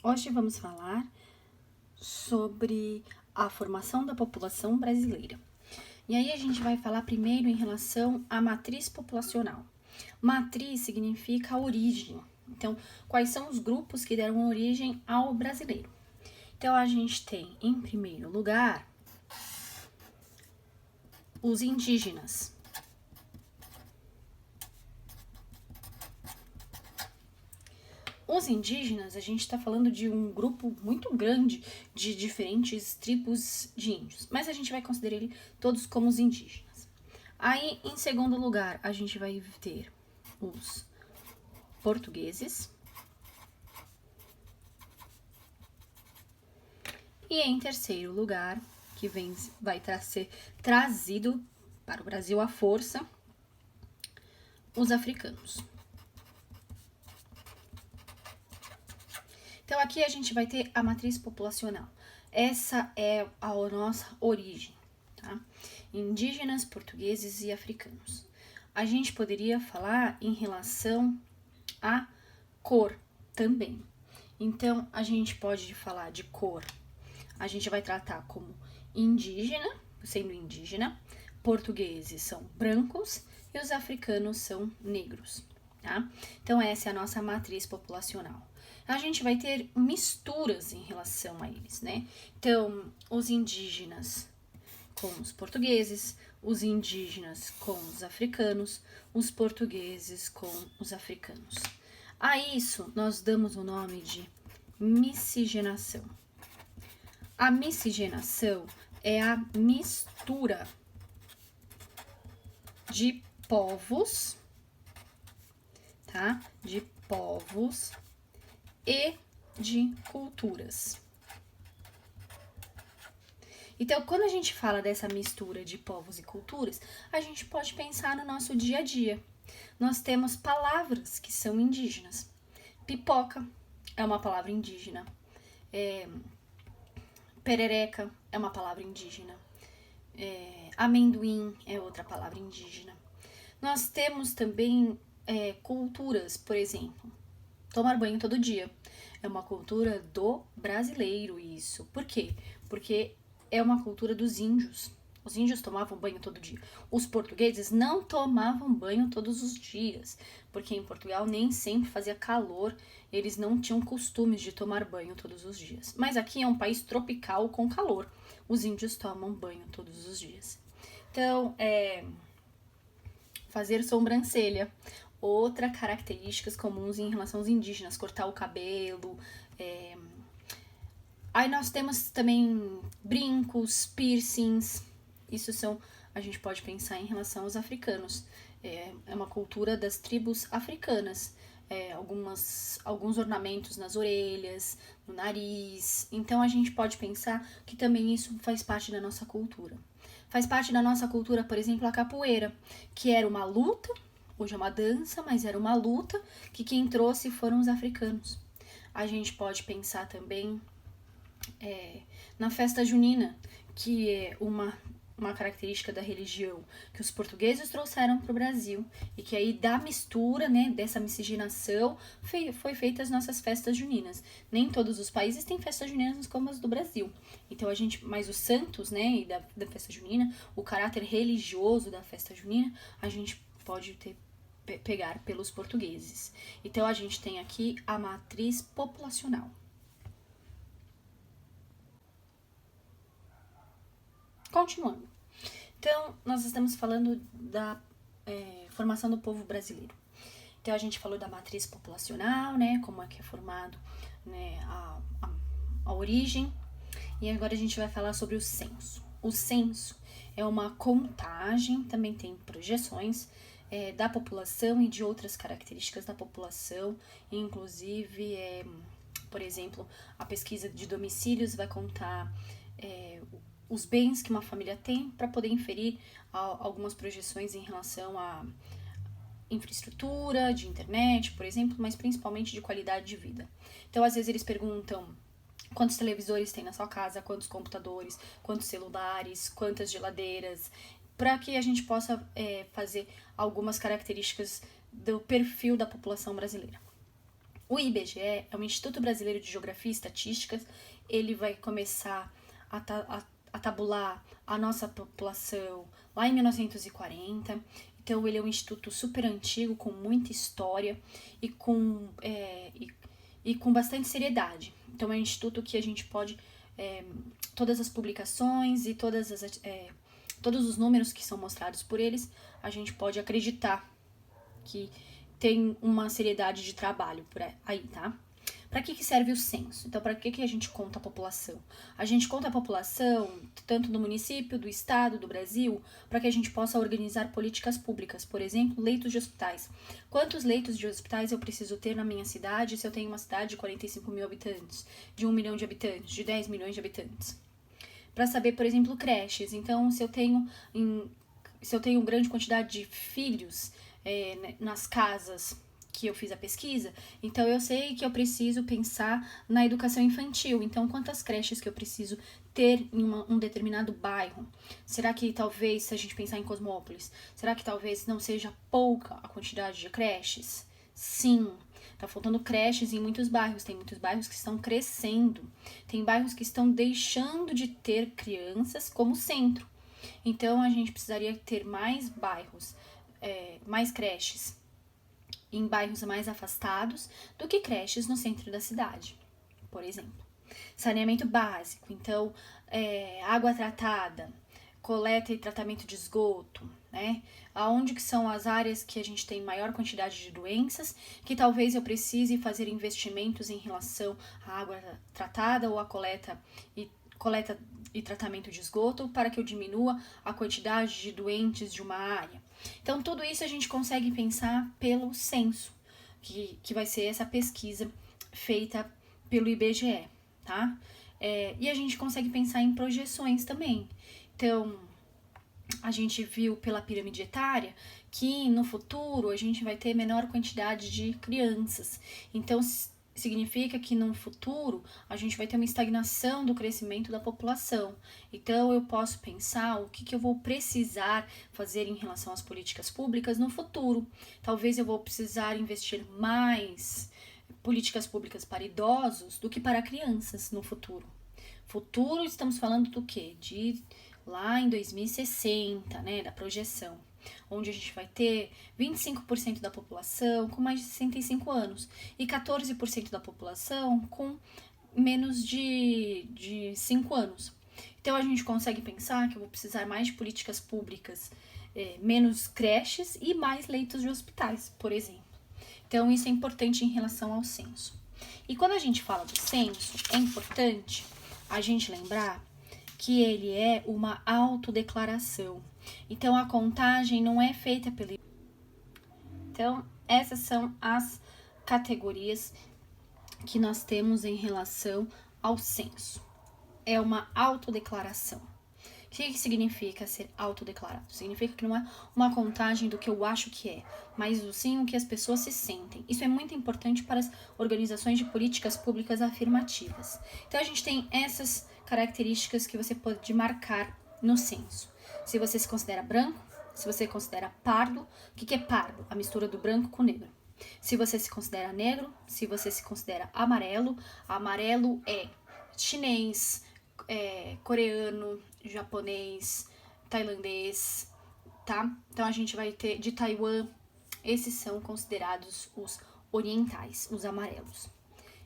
Hoje vamos falar sobre a formação da população brasileira. E aí a gente vai falar primeiro em relação à matriz populacional. Matriz significa origem. Então, quais são os grupos que deram origem ao brasileiro? Então, a gente tem, em primeiro lugar, os indígenas. Os indígenas, a gente está falando de um grupo muito grande de diferentes tribos de índios, mas a gente vai considerar ele todos como os indígenas. Aí, em segundo lugar, a gente vai ter os portugueses. E em terceiro lugar, que vai ser trazido para o Brasil à força, os africanos. Então, aqui a gente vai ter a matriz populacional. Essa é a nossa origem, tá? Indígenas, portugueses e africanos. A gente poderia falar em relação à cor também. Então, a gente pode falar de cor. A gente vai tratar como indígena, sendo indígena, portugueses são brancos e os africanos são negros, tá? Então, essa é a nossa matriz populacional. A gente vai ter misturas em relação a eles, né? Então, os indígenas com os portugueses, os indígenas com os africanos, os portugueses com os africanos. A isso nós damos o nome de miscigenação. A miscigenação é a mistura de povos, tá? De povos e de culturas. Então, quando a gente fala dessa mistura de povos e culturas, a gente pode pensar no nosso dia a dia. Nós temos palavras que são indígenas. Pipoca é uma palavra indígena. Perereca é uma palavra indígena. Amendoim é outra palavra indígena. Nós temos também culturas, por exemplo, tomar banho todo dia. É uma cultura do brasileiro isso. Por quê? Porque é uma cultura dos índios. Os índios tomavam banho todo dia. Os portugueses não tomavam banho todos os dias, porque em Portugal nem sempre fazia calor, eles não tinham costumes de tomar banho todos os dias. Mas aqui é um país tropical com calor. Os índios tomam banho todos os dias. Então, fazer sobrancelha. Outra características comuns em relação aos indígenas, cortar o cabelo. Aí nós temos também brincos, piercings. Isso a gente pode pensar em relação aos africanos. É uma cultura das tribos africanas. Alguns ornamentos nas orelhas, no nariz. Então a gente pode pensar que também isso faz parte da nossa cultura. Faz parte da nossa cultura, por exemplo, a capoeira, que era uma luta, hoje é uma dança, mas era uma luta que quem trouxe foram os africanos. A gente pode pensar também na festa junina, que é uma característica da religião que os portugueses trouxeram para o Brasil e que aí da mistura, né, dessa miscigenação foi feita as nossas festas juninas. Nem todos os países têm festas juninas como as do Brasil. Então mas os santos, né, e da festa junina, o caráter religioso da festa junina, a gente pode pegar pelos portugueses. Então a gente tem aqui a matriz populacional. Continuando. Então, nós estamos falando da formação do povo brasileiro. Então, a gente falou da matriz populacional, né? Como é que é formado, né, a origem. E agora a gente vai falar sobre o censo. O censo é uma contagem, também tem projeções da população e de outras características da população, inclusive, por exemplo, a pesquisa de domicílios vai contar os bens que uma família tem para poder inferir algumas projeções em relação a infraestrutura, de internet, por exemplo, mas principalmente de qualidade de vida. Então, às vezes eles perguntam quantos televisores tem na sua casa, quantos computadores, quantos celulares, quantas geladeiras, para que a gente possa fazer algumas características do perfil da população brasileira. O IBGE é o Instituto Brasileiro de Geografia e Estatística, ele vai começar a tabular a nossa população lá em 1940, então ele é um instituto super antigo, com muita história e com bastante seriedade. Então é um instituto que a gente pode, todas as publicações e todos os números que são mostrados por eles, a gente pode acreditar que tem uma seriedade de trabalho por aí, tá? Para que serve o censo? Então, para que a gente conta a população? A gente conta a população, tanto do município, do estado, do Brasil, para que a gente possa organizar políticas públicas. Por exemplo, leitos de hospitais. Quantos leitos de hospitais eu preciso ter na minha cidade se eu tenho uma cidade de 45 mil habitantes, de 1 milhão de habitantes, de 10 milhões de habitantes? Para saber, por exemplo, creches. Então, se eu tenho grande quantidade de filhos nas casas que eu fiz a pesquisa, então eu sei que eu preciso pensar na educação infantil. Então, quantas creches que eu preciso ter em um determinado bairro? Será que talvez, se a gente pensar em Cosmópolis, será que talvez não seja pouca a quantidade de creches? Sim, tá faltando creches em muitos bairros, tem muitos bairros que estão crescendo, tem bairros que estão deixando de ter crianças como centro. Então, a gente precisaria ter mais bairros, mais creches em bairros mais afastados do que creches no centro da cidade, por exemplo. Saneamento básico, então, água tratada, coleta e tratamento de esgoto, né? Aonde que são as áreas que a gente tem maior quantidade de doenças, que talvez eu precise fazer investimentos em relação à água tratada ou à coleta e tratamento de esgoto para que eu diminua a quantidade de doentes de uma área. Então, tudo isso a gente consegue pensar pelo censo, que vai ser essa pesquisa feita pelo IBGE, tá? E a gente consegue pensar em projeções também. Então, a gente viu pela pirâmide etária que no futuro a gente vai ter menor quantidade de crianças. Então, significa que no futuro a gente vai ter uma estagnação do crescimento da população. Então, eu posso pensar o que eu vou precisar fazer em relação às políticas públicas no futuro. Talvez eu vou precisar investir mais políticas públicas para idosos do que para crianças no futuro. Futuro, estamos falando do quê? De lá em 2060, né, da projeção, onde a gente vai ter 25% da população com mais de 65 anos e 14% da população com menos de 5 anos. Então, a gente consegue pensar que eu vou precisar mais de políticas públicas, menos creches e mais leitos de hospitais, por exemplo. Então, isso é importante em relação ao censo. E quando a gente fala do censo, é importante a gente lembrar que ele é uma autodeclaração. Então, a contagem não é feita pelo... Então, essas são as categorias que nós temos em relação ao censo. É uma autodeclaração. O que significa ser autodeclarado? Significa que não é uma contagem do que eu acho que é, mas sim o que as pessoas se sentem. Isso é muito importante para as organizações de políticas públicas afirmativas. Então, a gente tem essas características que você pode marcar no censo. Se você se considera branco, se você considera pardo, o que é pardo? A mistura do branco com o negro. Se você se considera negro, se você se considera amarelo, amarelo é chinês, coreano, japonês, tailandês, tá? Então, a gente vai ter de Taiwan, esses são considerados os orientais, os amarelos.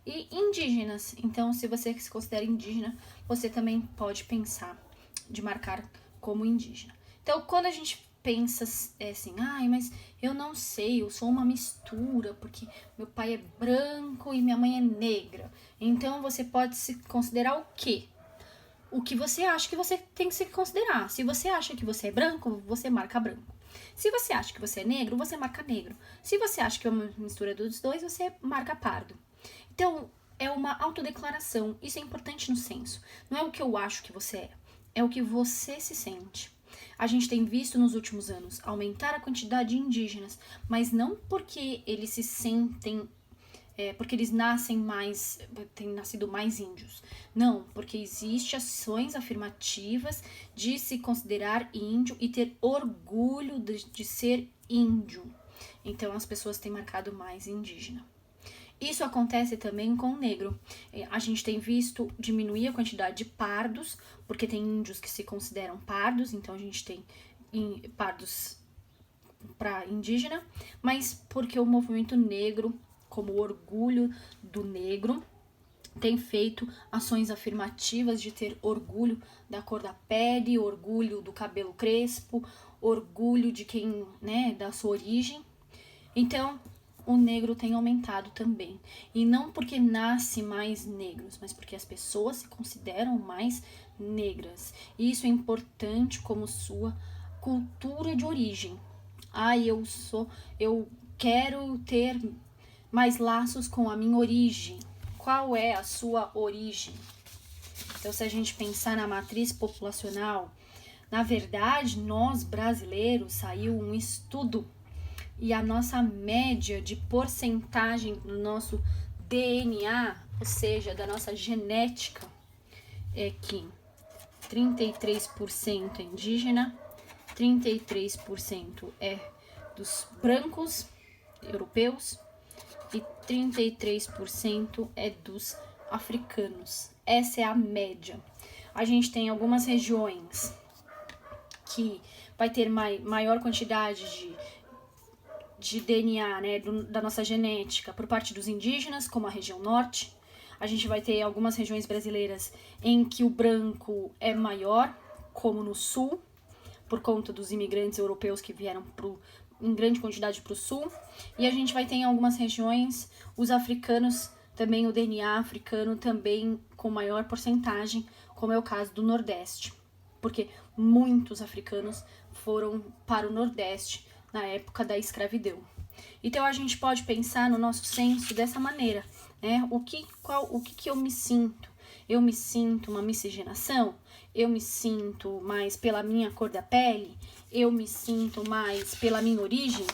E indígenas, então, se você se considera indígena, você também pode pensar de marcar como indígena. Então, quando a gente pensa assim, mas eu não sei, eu sou uma mistura, porque meu pai é branco e minha mãe é negra. Então, você pode se considerar o quê? O que você acha que você tem que se considerar. Se você acha que você é branco, você marca branco. Se você acha que você é negro, você marca negro. Se você acha que é uma mistura dos dois, você marca pardo. Então, é uma autodeclaração. Isso é importante no censo. Não é o que eu acho que você é o que você se sente. A gente tem visto nos últimos anos aumentar a quantidade de indígenas, mas não porque eles se sentem, porque eles têm nascido mais índios. Não, porque existem ações afirmativas de se considerar índio e ter orgulho de ser índio. Então, as pessoas têm marcado mais indígena. Isso acontece também com o negro. A gente tem visto diminuir a quantidade de pardos, porque tem índios que se consideram pardos, então a gente tem pardos para indígena, mas porque o movimento negro, como orgulho do negro, tem feito ações afirmativas de ter orgulho da cor da pele, orgulho do cabelo crespo, orgulho de quem, né, da sua origem. Então, o negro tem aumentado também. E não porque nasce mais negros, mas porque as pessoas se consideram mais negras. E isso é importante como sua cultura de origem. Eu quero ter mais laços com a minha origem. Qual é a sua origem? Então, se a gente pensar na matriz populacional, na verdade, nós brasileiros, saiu um estudo e a nossa média de porcentagem do nosso DNA, ou seja, da nossa genética, é que 33% é indígena, 33% é dos brancos europeus e 33% é dos africanos. Essa é a média. A gente tem algumas regiões que vai ter maior quantidade de DNA, né, da nossa genética por parte dos indígenas, como a região norte. A gente vai ter algumas regiões brasileiras em que o branco é maior, como no sul, por conta dos imigrantes europeus que vieram em grande quantidade para o sul. E a gente vai ter em algumas regiões os africanos, também o DNA africano também com maior porcentagem, como é o caso do Nordeste, porque muitos africanos foram para o Nordeste na época da escravidão. Então a gente pode pensar no nosso censo dessa maneira, né? O que eu me sinto? Eu me sinto uma miscigenação? Eu me sinto mais pela minha cor da pele? Eu me sinto mais pela minha origem?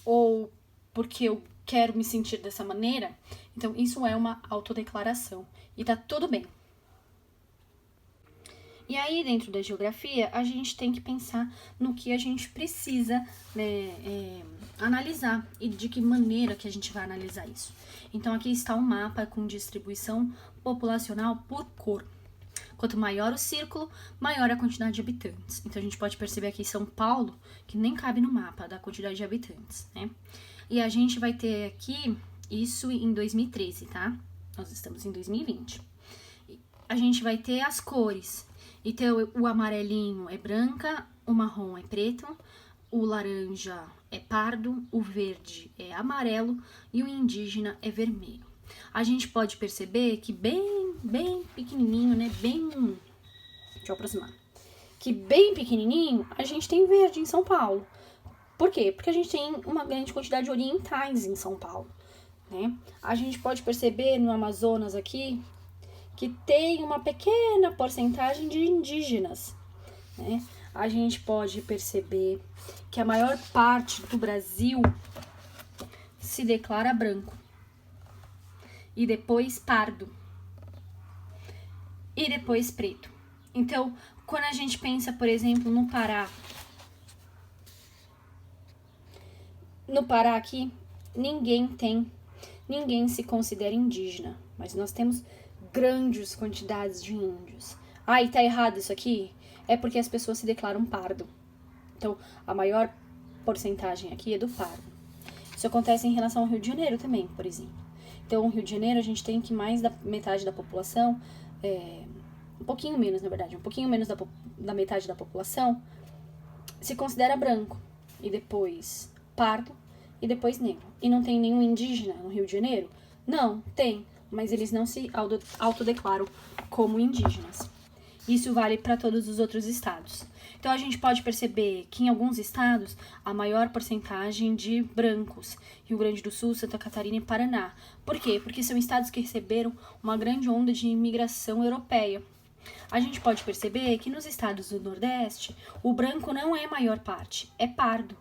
Ou porque eu quero me sentir dessa maneira? Então isso é uma autodeclaração e tá tudo bem. E aí, dentro da geografia, a gente tem que pensar no que a gente precisa, né, analisar e de que maneira que a gente vai analisar isso. Então, aqui está um mapa com distribuição populacional por cor. Quanto maior o círculo, maior a quantidade de habitantes. Então, a gente pode perceber aqui São Paulo, que nem cabe no mapa da quantidade de habitantes, né? E a gente vai ter aqui isso em 2013, tá? Nós estamos em 2020. A gente vai ter as cores. Então, o amarelinho é branca, o marrom é preto, o laranja é pardo, o verde é amarelo e o indígena é vermelho. A gente pode perceber que bem pequenininho, né? Deixa eu aproximar. Que bem pequenininho a gente tem verde em São Paulo. Por quê? Porque a gente tem uma grande quantidade de orientais em São Paulo, né? A gente pode perceber no Amazonas aqui que tem uma pequena porcentagem de indígenas, né? A gente pode perceber que a maior parte do Brasil se declara branco, e depois pardo, e depois preto. Então, quando a gente pensa, por exemplo, no Pará aqui, ninguém se considera indígena, mas nós temos grandes quantidades de índios. Ah, e tá errado isso aqui? É porque as pessoas se declaram pardo. Então, a maior porcentagem aqui é do pardo. Isso acontece em relação ao Rio de Janeiro também, por exemplo. Então, no Rio de Janeiro, a gente tem que mais da metade da população, um pouquinho menos, na verdade, um pouquinho menos da metade da população se considera branco, e depois pardo, e depois negro. E não tem nenhum indígena no Rio de Janeiro? Não, tem, mas eles não se autodeclaram como indígenas. Isso vale para todos os outros estados. Então, a gente pode perceber que em alguns estados, a maior porcentagem de brancos, Rio Grande do Sul, Santa Catarina e Paraná. Por quê? Porque são estados que receberam uma grande onda de imigração europeia. A gente pode perceber que nos estados do Nordeste, o branco não é a maior parte, é pardo.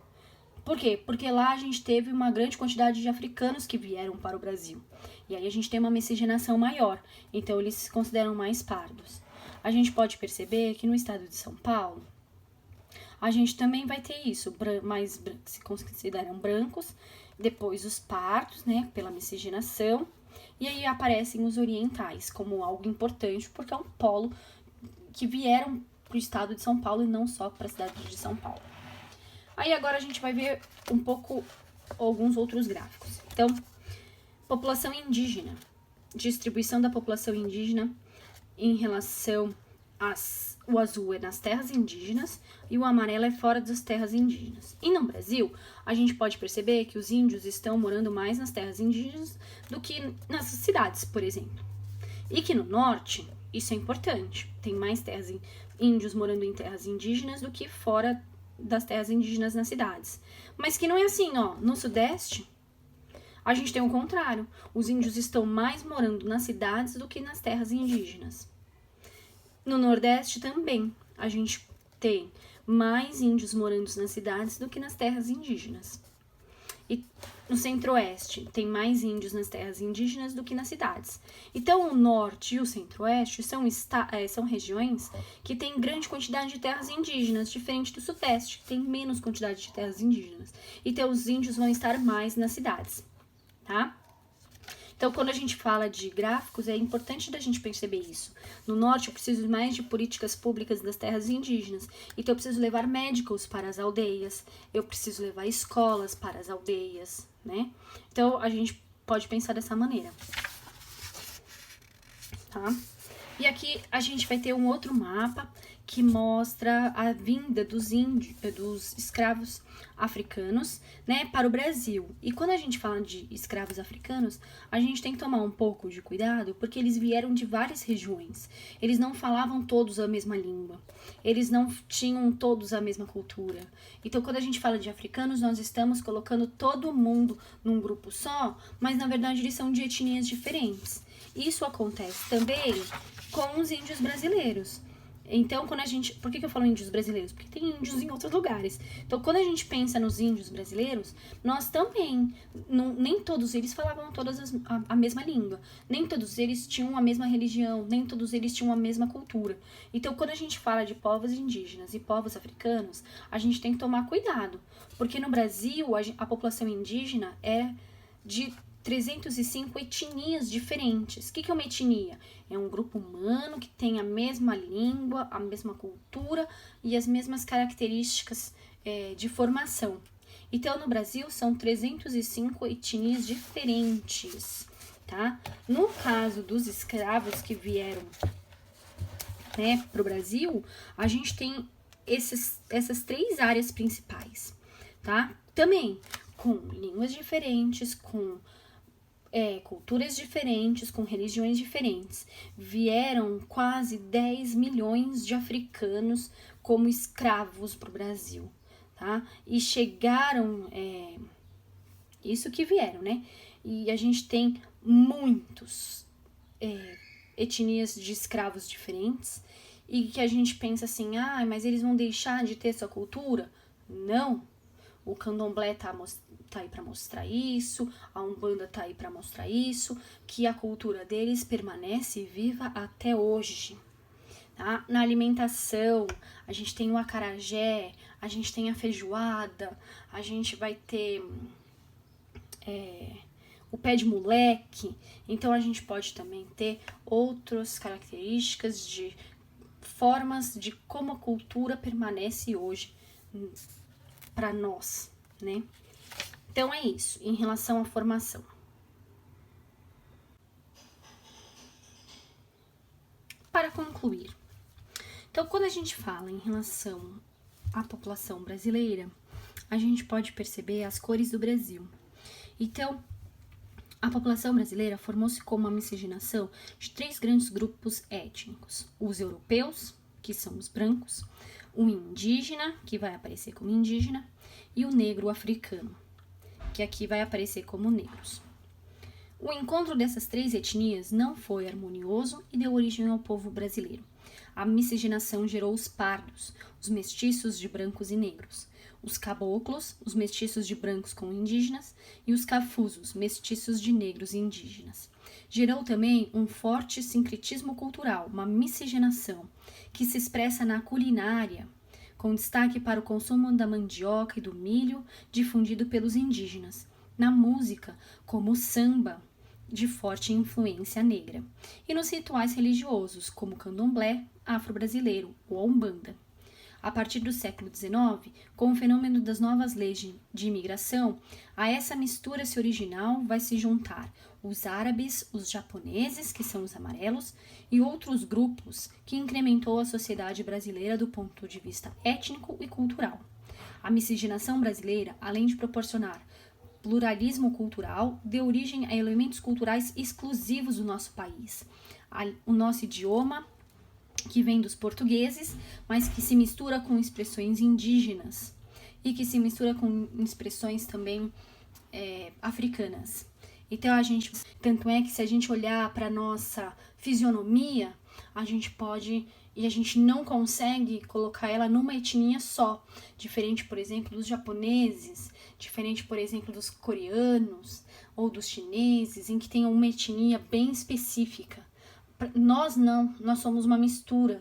Por quê? Porque lá a gente teve uma grande quantidade de africanos que vieram para o Brasil. E aí a gente tem uma miscigenação maior, então eles se consideram mais pardos. A gente pode perceber que no estado de São Paulo, a gente também vai ter isso, mais se consideram brancos depois os pardos, né, pela miscigenação, e aí aparecem os orientais como algo importante, porque é um polo que vieram para o estado de São Paulo e não só para a cidade de São Paulo. Aí agora a gente vai ver um pouco alguns outros gráficos. Então, população indígena, distribuição da população indígena em relação o azul é nas terras indígenas e o amarelo é fora das terras indígenas. E no Brasil, a gente pode perceber que os índios estão morando mais nas terras indígenas do que nas cidades, por exemplo. E que no norte, isso é importante, tem mais índios morando em terras indígenas do que fora das terras indígenas nas cidades. Mas que não é assim, ó, no sudeste, a gente tem o contrário, os índios estão mais morando nas cidades do que nas terras indígenas. No Nordeste também, a gente tem mais índios morando nas cidades do que nas terras indígenas. E no Centro-Oeste, tem mais índios nas terras indígenas do que nas cidades. Então, o Norte e o Centro-Oeste são regiões que têm grande quantidade de terras indígenas, diferente do Sudeste, que tem menos quantidade de terras indígenas. Então, os índios vão estar mais nas cidades, tá? Então, quando a gente fala de gráficos, é importante da gente perceber isso. No norte, eu preciso mais de políticas públicas das terras indígenas. Então, eu preciso levar médicos para as aldeias, eu preciso levar escolas para as aldeias, né? Então, a gente pode pensar dessa maneira. Tá? E aqui a gente vai ter um outro mapa que mostra a vinda dos escravos africanos, né, para o Brasil. E quando a gente fala de escravos africanos, a gente tem que tomar um pouco de cuidado, porque eles vieram de várias regiões. Eles não falavam todos a mesma língua. Eles não tinham todos a mesma cultura. Então, quando a gente fala de africanos, nós estamos colocando todo mundo num grupo só, mas na verdade eles são de etnias diferentes. Isso acontece também com os índios brasileiros. Então, quando a gente... Por que eu falo índios brasileiros? Porque tem índios em outros lugares. Então, quando a gente pensa nos índios brasileiros, nós também... nem todos eles falavam a mesma língua. Nem todos eles tinham a mesma religião. Nem todos eles tinham a mesma cultura. Então, quando a gente fala de povos indígenas e povos africanos, a gente tem que tomar cuidado. Porque no Brasil, a população indígena é de 305 etnias diferentes. O que é uma etnia? É um grupo humano que tem a mesma língua, a mesma cultura e as mesmas características de formação. Então, no Brasil, são 305 etnias diferentes, tá? No caso dos escravos que vieram, né, para o Brasil, a gente tem essas 3 áreas principais, tá? Também com línguas diferentes, com culturas diferentes, com religiões diferentes. Vieram quase 10 milhões de africanos como escravos para o Brasil, tá? E chegaram, isso que vieram, né? E a gente tem muitos etnias de escravos diferentes e que a gente pensa assim, mas eles vão deixar de ter sua cultura? Não. O candomblé tá aí para mostrar isso, a Umbanda tá aí para mostrar isso, que a cultura deles permanece viva até hoje. Tá? Na alimentação, a gente tem o acarajé, a gente tem a feijoada, a gente vai ter o pé de moleque. Então, a gente pode também ter outras características de formas de como a cultura permanece hoje para nós, né? Então, é isso, em relação à formação. Para concluir, então, quando a gente fala em relação à população brasileira, a gente pode perceber as cores do Brasil. Então, a população brasileira formou-se como uma miscigenação de 3 grandes grupos étnicos: os europeus, que são os brancos, o indígena, que vai aparecer como indígena, e o negro africano, que aqui vai aparecer como negros. O encontro dessas 3 etnias não foi harmonioso e deu origem ao povo brasileiro. A miscigenação gerou os pardos, os mestiços de brancos e negros, os caboclos, os mestiços de brancos com indígenas, e os cafusos, mestiços de negros e indígenas. Gerou também um forte sincretismo cultural, uma miscigenação, que se expressa na culinária, com destaque para o consumo da mandioca e do milho difundido pelos indígenas, na música, como o samba, de forte influência negra, e nos rituais religiosos, como o candomblé afro-brasileiro ou a umbanda. A partir do século XIX, com o fenômeno das novas leis de imigração, a essa mistura original vai se juntar os árabes, os japoneses, que são os amarelos, e outros grupos que incrementou a sociedade brasileira do ponto de vista étnico e cultural. A miscigenação brasileira, além de proporcionar pluralismo cultural, deu origem a elementos culturais exclusivos do nosso país. O nosso idioma, que vem dos portugueses, mas que se mistura com expressões indígenas e que se mistura com expressões também africanas. Então tanto é que se a gente olhar para nossa fisionomia, a gente pode e a gente não consegue colocar ela numa etnia só, diferente, por exemplo, dos japoneses, diferente, por exemplo, dos coreanos ou dos chineses, em que tem uma etnia bem específica. Nós não, nós somos uma mistura.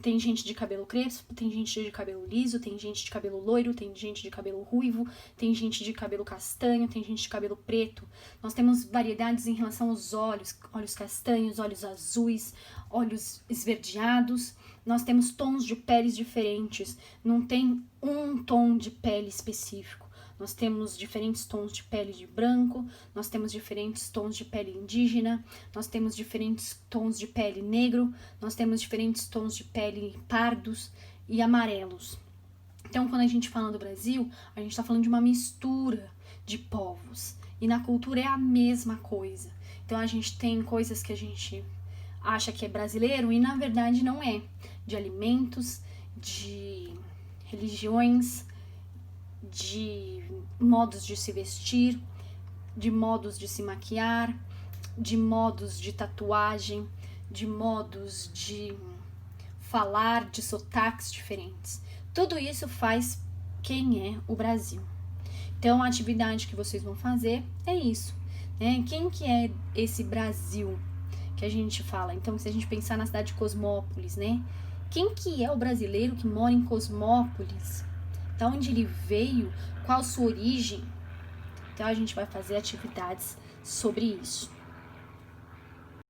Tem gente de cabelo crespo, tem gente de cabelo liso, tem gente de cabelo loiro, tem gente de cabelo ruivo, tem gente de cabelo castanho, tem gente de cabelo preto. Nós temos variedades em relação aos olhos, olhos castanhos, olhos azuis, olhos esverdeados. Nós temos tons de peles diferentes, não tem um tom de pele específico. Nós temos diferentes tons de pele de branco, nós temos diferentes tons de pele indígena, nós temos diferentes tons de pele negro, nós temos diferentes tons de pele pardos e amarelos. Então, quando a gente fala do Brasil, a gente está falando de uma mistura de povos. E na cultura é a mesma coisa. Então, a gente tem coisas que a gente acha que é brasileiro e, na verdade, não é. De alimentos, de religiões, de modos de se vestir, de modos de se maquiar, de modos de tatuagem, de modos de falar, de sotaques diferentes. Tudo isso faz quem é o Brasil. Então, a atividade que vocês vão fazer é isso, né? Quem que é esse Brasil que a gente fala? Então, se a gente pensar na cidade de Cosmópolis, né? Quem que é o brasileiro que mora em Cosmópolis? Da onde ele veio? Qual a sua origem? Então, a gente vai fazer atividades sobre isso.